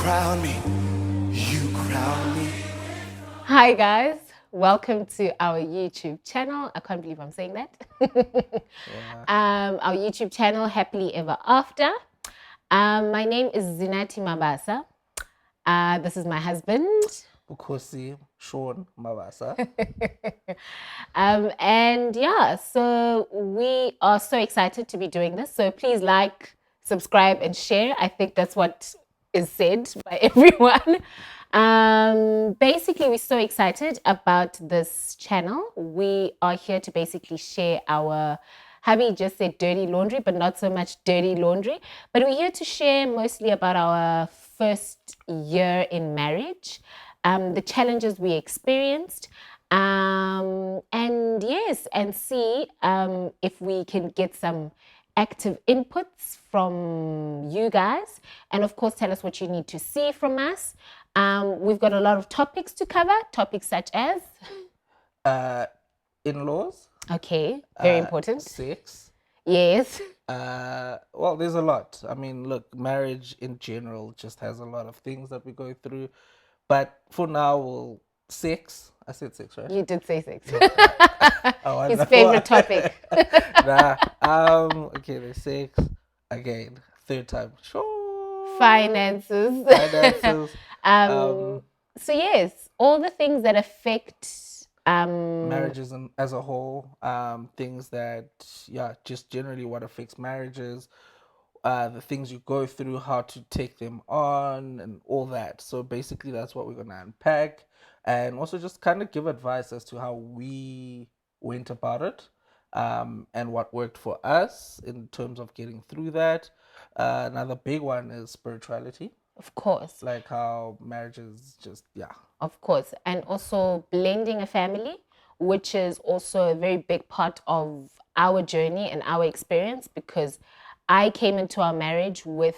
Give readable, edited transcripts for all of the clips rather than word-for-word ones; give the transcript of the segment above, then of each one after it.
crown me, you crown me. Hi guys, welcome to our YouTube channel. I can't believe I'm saying that. Our YouTube channel, Happily Ever After. My name is Zinati Mabasa. This is my husband. Bukosi Sean Mabasa. And yeah, so we are so excited to be doing this. So please like, subscribe, and share. I think that's what is said by everyone. Basically, we're so excited about this channel. We are here to basically share our, hubby just said dirty laundry, but not so much dirty laundry. But we're here to share mostly about our first year in marriage, the challenges we experienced, and yes, and see if we can get some active inputs from you guys, and of course tell us what you need to see from us. We've got a lot of topics to cover, topics such as In-laws. okay, very important. Sex. Yes. Well, there's a lot. I mean, look, marriage in general just has a lot of things that we go through. But for now, sex. I said sex, right? You did say sex. Oh, His favorite topic. Nah. Okay, there's sex. Again, third time. Sure. Finances. Finances. So yes, all the things that affect marriages as a whole, things that, yeah, just generally what affects marriages, the things you go through, how to take them on, and all that. So basically, that's what we're gonna unpack, and also just kind of give advice as to how we went about it, and what worked for us in terms of getting through that. Another big one is spirituality, of course. like how marriages just, yeah. Of course. And also blending a family, which is also a very big part of our journey and our experience, because I came into our marriage with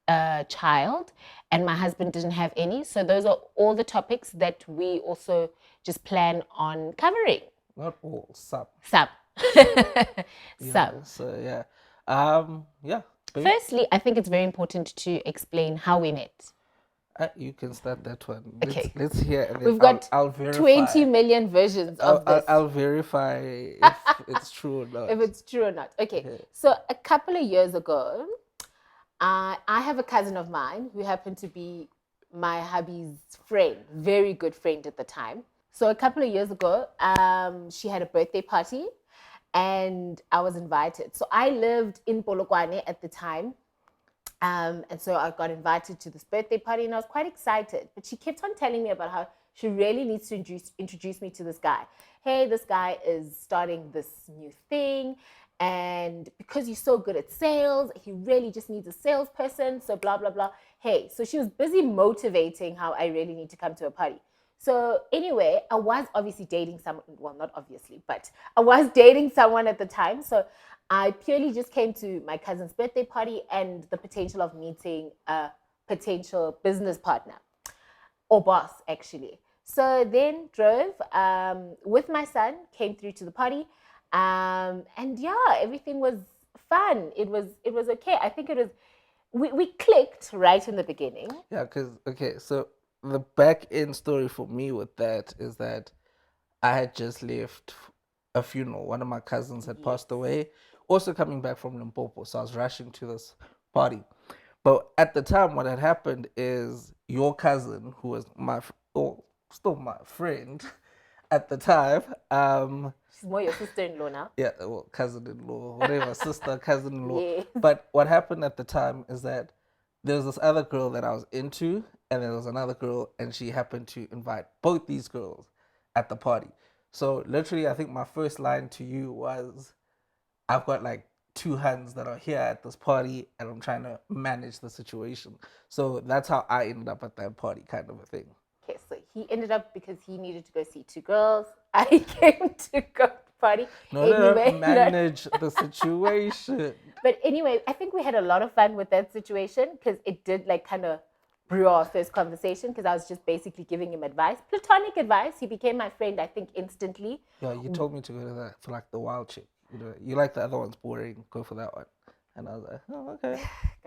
a child and my husband didn't have any. So those are all the topics that we also just plan on covering. Not all, some. Some. Yeah, so yeah. Yeah. Firstly, I think it's very important to explain how we met. You can start that one. Okay. Let's hear. And then We've got I'll verify. 20 million versions of this. I'll verify if it's true or not. If it's true or not. Okay. So a couple of years ago, I have a cousin of mine who happened to be my hubby's friend, very good friend at the time. So a couple of years ago, she had a birthday party and I was invited. So I lived in Polokwane at the time. And so I got invited to this birthday party and I was quite excited. But she kept on telling me about how she really needs to introduce me to this guy. Hey, this guy is starting this new thing. And because you're so good at sales, he really just needs a salesperson. So blah, blah, blah. Hey, so she was busy motivating how I really need to come to a party. So anyway, I was obviously dating someone. Well, not obviously, but I was dating someone at the time. So I purely just came to my cousin's birthday party and the potential of meeting a potential business partner or boss, actually. So then drove with my son, came through to the party, and yeah, everything was fun. It was okay. I think it was. We clicked right in the beginning. Yeah, because okay, so the back end story for me with that is that I had just left a funeral. One of my cousins had passed away. Also coming back from Limpopo, so I was rushing to this party. But at the time, what had happened is your cousin, who was still my friend at the time, she's more your sister-in-law now. Yeah, well, cousin-in-law, whatever, sister, cousin-in-law. Yes. But what happened at the time is that there was this other girl that I was into, and there was another girl, and she happened to invite both these girls at the party. So literally, I think my first line to you was, I've got like two hands that are here at this party and I'm trying to manage the situation. So that's how I ended up at that party, kind of a thing. Okay, so he ended up because he needed to go see two girls. I came to go to the party. No, manage the situation. But anyway, I think we had a lot of fun with that situation because it did like kind of brew our first conversation because I was just basically giving him advice, platonic advice. He became my friend, I think, instantly. Yeah, you told me to go to that for like the wild chick. You know, you like the other one's boring, go for that one. And I was like, oh, okay.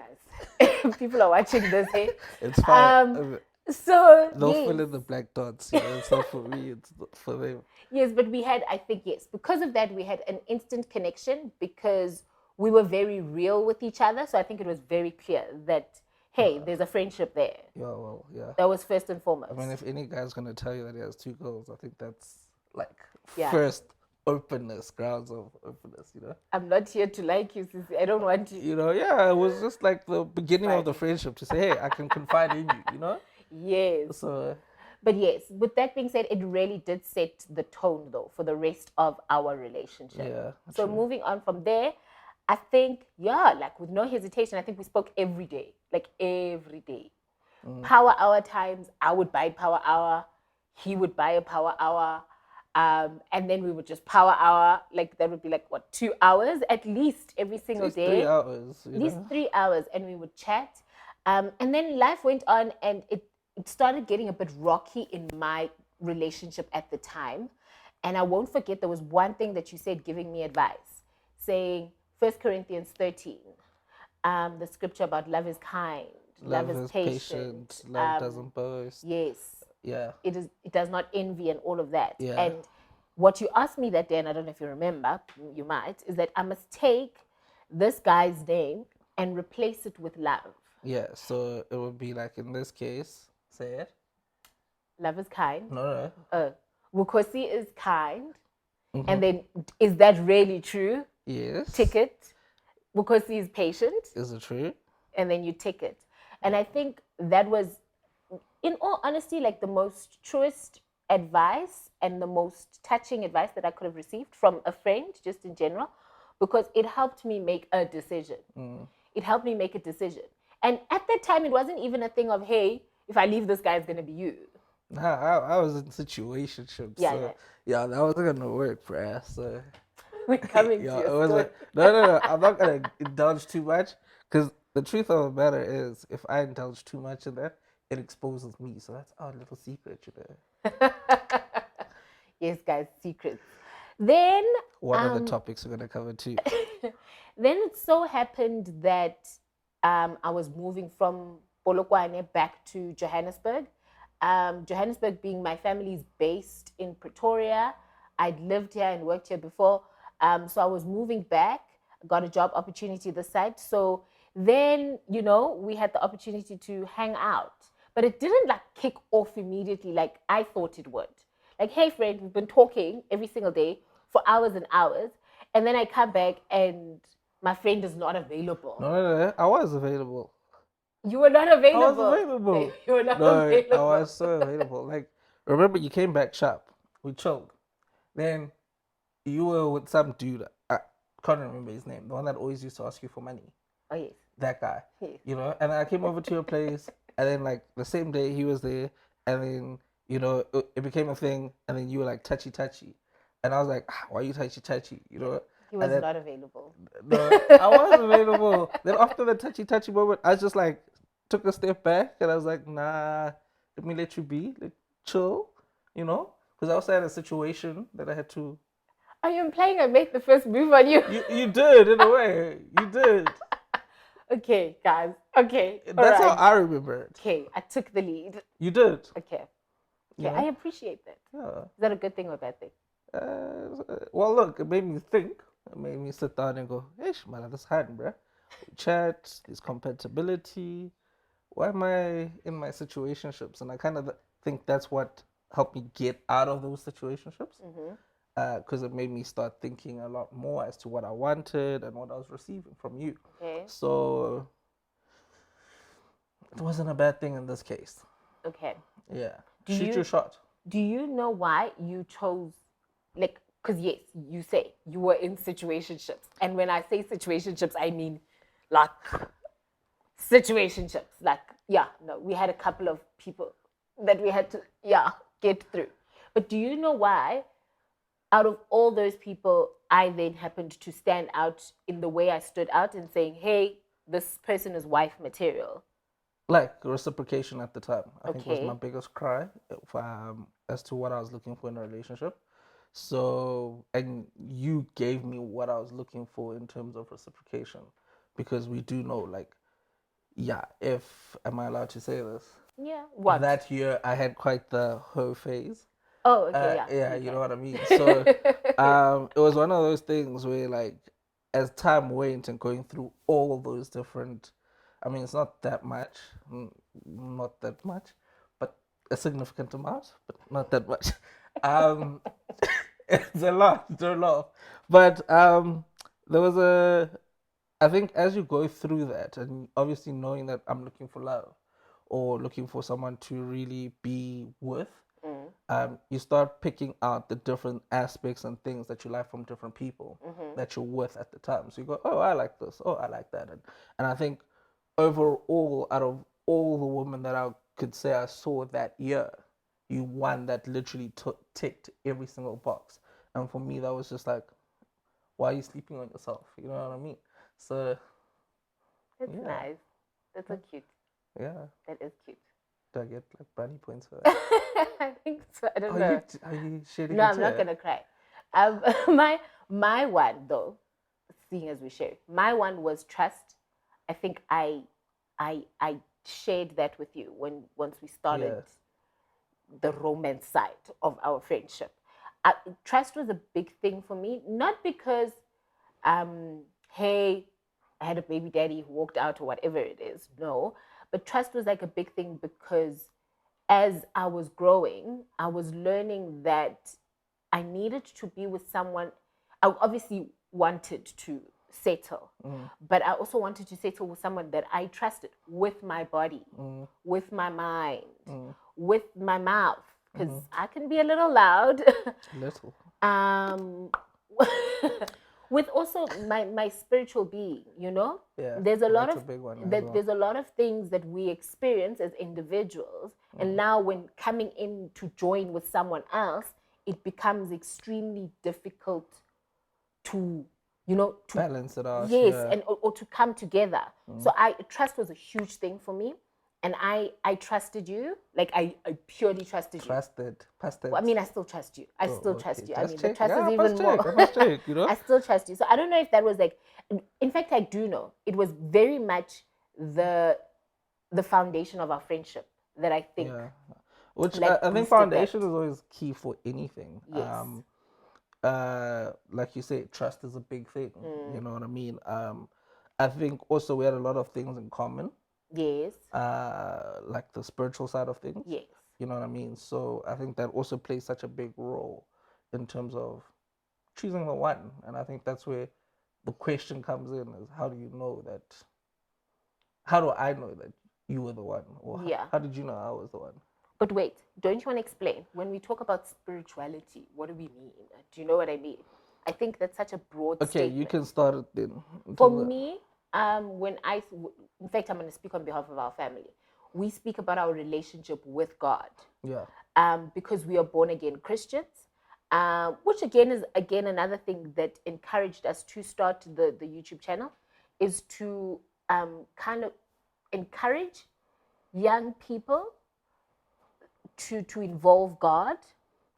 guys. People are watching this, hey? It's fine. So, They'll yes. fill in the black dots. You know, it's not for me. It's not for them. Yes, but we had, I think, yes, because of that, we had an instant connection because we were very real with each other. So I think it was very clear that, hey, there's a friendship there. Yeah, well, yeah. That was first and foremost. I mean, if any guy's gonna tell you that he has 2 girls, I think that's like Yeah. first openness, grounds of openness. You know. I'm not here to like you, Sissy. I don't want to. You know, yeah. It was just like the beginning of the Fine. friendship to say, hey, I can confide in you. You know. Yes. So But yes, with that being said, it really did set the tone though for the rest of our relationship. yeah. So true. moving on from there, I think, yeah, like with no hesitation, I think we spoke every day, like every day. Power hour times, I would buy power hour, he would buy a power hour. And then we would just power hour, like that would be like what, 2 hours at least every single At least day. 3 hours. At least 3 hours, and we would chat. And then life went on, and it started getting a bit rocky in my relationship at the time. And I won't forget, there was one thing that you said, giving me advice, saying 1 Corinthians 13, the scripture about love is kind, love is patient, love doesn't boast. yes, Yeah. it does not envy and all of that. Yeah. And what you asked me that day, and I don't know if you remember, you might, is that I must take this guy's name and replace it with love. Yeah. So it would be like in this case, say it. Love is kind. No, no. Wukosi is kind. And then, is that really true? Yes. Tick it. Wukosi is patient. Is it true? And then you tick it. And I think that was, in all honesty, like the most truest advice and the most touching advice that I could have received from a friend, just in general, because it helped me make a decision. It helped me make a decision. And at that time, it wasn't even a thing of, hey, if I leave this guy, it's going to be you. Nah, I was in situationships. Yeah, so, yeah, that wasn't gonna work, bruh. So We're coming yeah, to it your was story. like no. I'm not gonna indulge too much because the truth of the matter is, if I indulge too much in that, it exposes me. So that's our little secret, you know. Yes, guys, secrets. Then, What other topics we're gonna cover too? then it so happened that I was moving from Polokwane back to Johannesburg. Johannesburg being my family's based in Pretoria. I'd lived here and worked here before. So I was moving back, got a job opportunity this side. So then, you know, we had the opportunity to hang out. But it didn't like kick off immediately like I thought it would. Like, hey, friend, we've been talking every single day for hours and hours. And then I come back and my friend is not available. No. I was available. You were not available. I was available. You were not No, available. I was so available. Like, remember you came back sharp. We chilled. Then you were with some dude. I can't remember his name. The one that always used to ask you for money. Oh, yes. That guy. Yes. You know, and I came over to your place, and then like the same day he was there, and then you know it became a thing, and then you were like touchy, and I was like, why are you touchy? You know. He was then, not available. No, I was available. Then after the touchy moment, I just like took a step back, and I was like, nah, let me let you be, like chill, you know, because I was in a situation that I had to. Are you implying I made the first move on you? You did in a way. You did. Okay, guys. Okay. That's all right. how I remember it. Okay, I took the lead. You did. Okay. Yeah. I appreciate that. Yeah. Is that a good thing or a bad thing? Well, look, it made me think. It made me sit down and go, hey, man, that's hard, bro. We chat, there's compatibility. Why am I in my situationships? And I kind of think that's what helped me get out of those situationships. Because it made me start thinking a lot more as to what I wanted and what I was receiving from you. Okay. So it wasn't a bad thing in this case. Okay. Yeah. Do Shoot you- your shot. Do you know why you chose, like, because yes, you say you were in situationships. And when I say situationships, I mean like situationships. Like, yeah, no, we had a couple of people that we had to, get through. But do you know why, out of all those people, I then happened to stand out in the way I stood out and saying, hey, this person is wife material? Like reciprocation at the time, I think was Okay. my biggest cry as to what I was looking for in a relationship. So, and you gave me what I was looking for in terms of reciprocation, because we do know, like, yeah, if am I allowed to say this? Yeah. What? That year I had quite the hoe phase. Oh, okay. Yeah, Yeah, you you know can. what I mean. So, it was one of those things where, like, as time went and going through all of those different, I mean, it's not that much, not that much, but a significant amount, but not that much. Um, it's a lot. But there was I think as you go through that, and obviously knowing that I'm looking for love or looking for someone to really be with, Mm, you start picking out the different aspects and things that you like from different people mm-hmm. that you're with at the time. So you go, oh, I like this. Oh, I like that. And I think overall, out of all the women that I could say I saw that year, you one that literally ticked every single box. And for me, that was just like, why are you sleeping on yourself? You know what I mean? So That's yeah, nice. That's so cute. yeah. That is cute. Do I get like brownie points for that? I think so. I don't Are you know. are you shedding No, a I'm not tear? gonna cry. Um, my one though, seeing as we share, my one was trust. I think I shared that with you when once we started Yeah, the romance side of our friendship. Trust was a big thing for me, not because hey, I had a baby daddy who walked out or whatever it is. No, but trust was like a big thing because as I was growing, I was learning that I needed to be with someone. I obviously wanted to settle, mm, but I also wanted to settle with someone that I trusted with my body, mm, with my mind, mm, with my mouth, because mm. I can be a little loud. Little. um, with also my spiritual being, Yeah, there's a lot that's a of big one as that well. there's a lot of things that we experience as individuals, and Mm. now when coming in to join with someone else, it becomes extremely difficult to to Balance it out, yes, yeah. or to come together. So Mm. I trust was a huge thing for me, and I trusted you, like I purely trusted you. Trusted, past Well, I tense. mean, I still trust you. I still Oh, okay. trust you. I Just mean, the check. trust Yeah, is I must even check. I more. must check. You know. I still trust you. So I don't know if that was like, in fact, I do know it was very much the the foundation of our friendship that I think Yeah. Which like I think boosted that. foundation is always key for anything. Yes. Like you say, trust is a big thing. You Mm, know what I mean? I think also we had a lot of things in common. yes. Like the spiritual side of things. Yes. You know what I mean? So I think that also plays such a big role in terms of choosing the one. And I think that's where the question comes in is how do you know that, how do I know that you were the one? Or Yeah. how did you know I was the one? But wait, don't you want to explain when we talk about spirituality? What do we mean? Do you know what I mean? I think that's such a broad Okay, you statement. can start it then. In For terms of, me, when in fact, I'm going to speak on behalf of our family. We speak about our relationship with God, yeah. because we are born again Christians, which again is again another thing that encouraged us to start the YouTube channel, is to kind of encourage young people to involve God.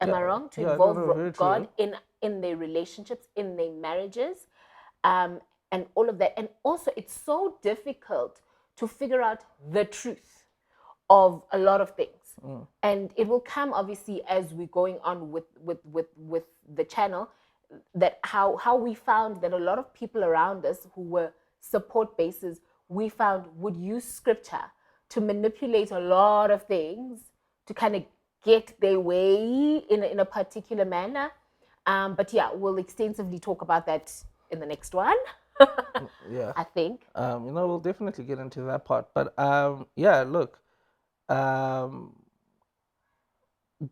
Am I Yeah. wrong? To Yeah, no, involve no, very God true. in their relationships, in their marriages, um, and all of that. And also, it's so difficult to figure out the truth of a lot of things. Mm, And it will come obviously as we're going on with the channel, that how we found that a lot of people around us who were support bases, we found would use scripture to manipulate a lot of things to kind of get their way in a particular manner. But yeah, we'll extensively talk about that in the next one. yeah. I think. We'll definitely get into that part. But yeah, look, um,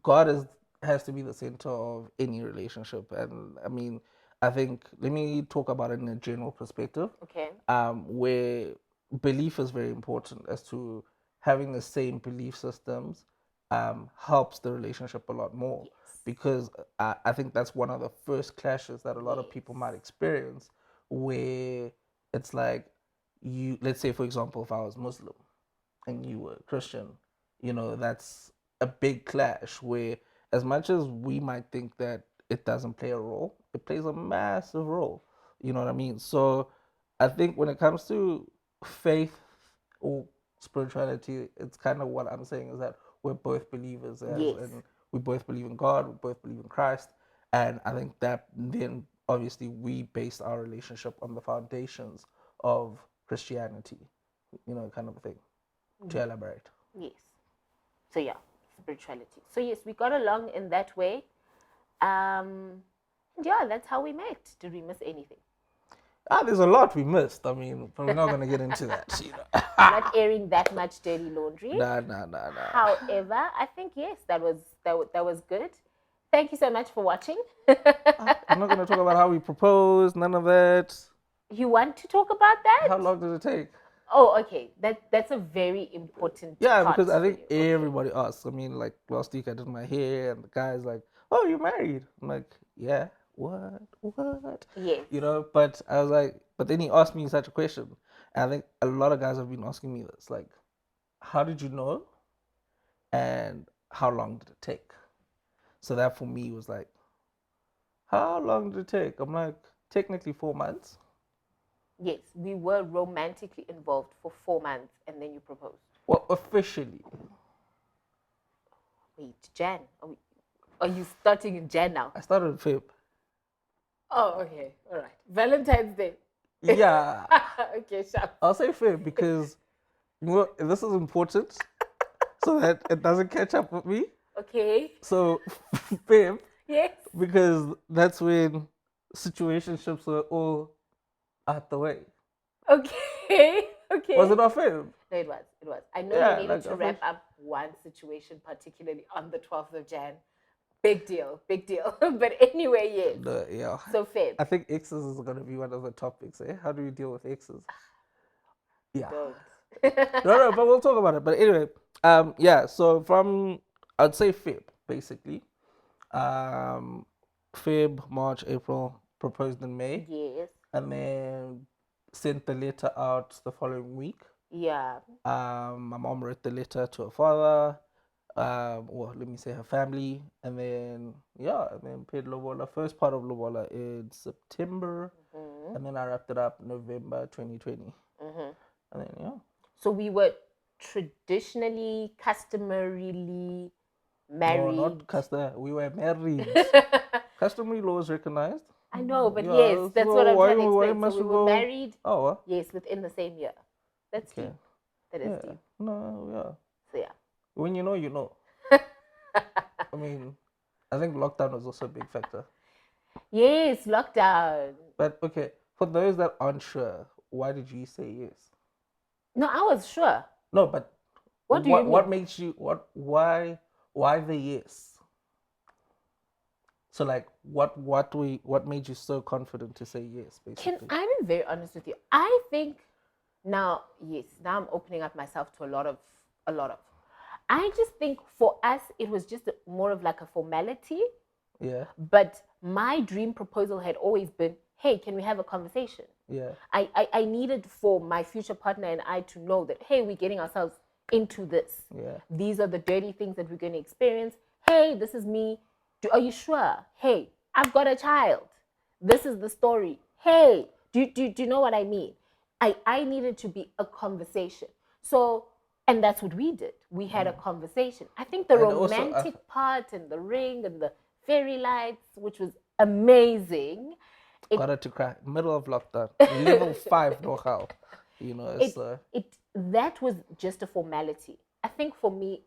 God is has to be the center of any relationship, and I mean, I think let me talk about it in a general perspective, Okay. where belief is very important as to having the same belief systems, helps the relationship a lot more Yes. because I think that's one of the first clashes that a lot of Yes. people might experience, where it's like you, let's say for example, if I was Muslim and you were Christian, that's a big clash where, as much as we might think that it doesn't play a role, it plays a massive role. You know what I mean? So I think when it comes to faith or spirituality, it's kind of what I'm saying is that we're both believers, Yes. and we both believe in God, we both believe in Christ, and I think that then obviously we based our relationship on the foundations of Christianity, kind of a thing. To elaborate. Yes. So yeah, spirituality. So yes, we got along in that way. And yeah, that's how we met. Did we miss anything? There's a lot we missed. I mean, but we're not gonna get into that. Not airing that much dirty laundry. Nah. However, I think yes, that was good. Thank you so much for watching. I'm not gonna talk about how we proposed. None of that. You want to talk about that? How long did it take? Oh, okay. That's a very important Yeah, part because I think for you. everybody asks. I mean, like last week I did my hair, and the guy's like, "Oh, you're married?" I'm like, "Yeah." What? Yes. But I was like, but then he asked me such a question, and I think a lot of guys have been asking me this, like, how did you know, and how long did it take? So that for me was like, how long did it take? I'm like, technically 4 months. Yes, we were romantically involved for 4 months, and then you proposed. Well, officially. Wait, Jan? Are you starting in Jan now? I started in Feb. Oh, okay. All right. Valentine's Day. Yeah. Okay, sharp. I'll say Feb because this is important so that it doesn't catch up with me. Okay. So Feb, Yes. because that's when situationships were all out the way. Okay. Okay. Was it not Feb? No, it was. It was. I know Yeah, you needed like, to I wrap thought- up one situation, particularly on the 12th of Jan. Big deal. Big deal. But anyway, yes. Yeah. So Feb. I think exes is going to be one of the topics. How do you deal with exes? Yeah. Don't. No, but we'll talk about it. But anyway, yeah. So I'd say Feb basically. Feb, March, April, proposed in May, Yes. and then sent the letter out the following week. Yeah. My mom wrote the letter to her father. Well, let me say her family, and then paid lobola. First part of lobola in September, and then I wrapped it up November 2020, and then So we were traditionally, customarily married. No, not custom. We were married. Customary law is recognized. I know, but Yeah, yes, that's so what I'm why- trying to why explain. must So we we were go- married, Oh, what? yes, within the same year. That's Okay. deep. That is Yeah. deep. No, yeah. So yeah. When you know, you know. I mean, I think lockdown was also a big factor. Yes, lockdown. But okay, for those that aren't sure, why did you say yes? No, I was sure. No, but What do you mean? What makes you why the yes? So like what made you so confident to say yes, basically? Can I be very honest with you? I think now, yes, now I'm opening up myself to a lot of. I just think for us, it was just more of like a formality. Yeah. But my dream proposal had always been, hey, can we have a conversation? Yeah. I needed for my future partner and I to know that, hey, we're getting ourselves into this. Yeah. These are the dirty things that we're going to experience. Hey, this is me. Are you sure? Hey, I've got a child. This is the story. Hey, do you know what I mean? I needed to be a conversation. So, and that's what we did. We had a conversation. I think the And also, romantic part and the ring and the fairy lights, which was amazing. Got her to cry. Middle of lockdown. Level 5 know-how. You know, it's That was just a formality. I think for me,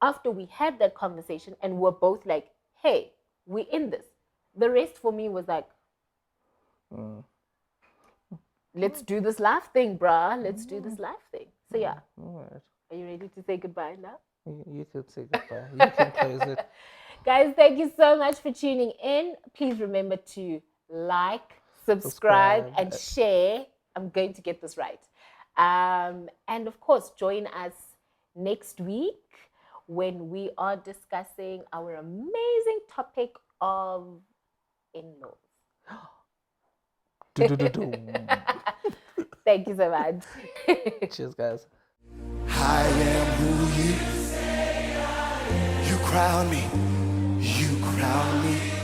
after we had that conversation and we're both like, hey, we're in this. The rest for me was like, let's do this life thing, bruh. Let's do this life thing. So yeah. all right. Are you ready to say goodbye now? You can say goodbye. You can close it. Guys, thank you so much for tuning in. Please remember to like, subscribe, and share. I'm going to get this right. And of course, join us next week when we are discussing our amazing topic of in-laws. Thank you so much. Cheers, guys. I am who you crown me. You crown me.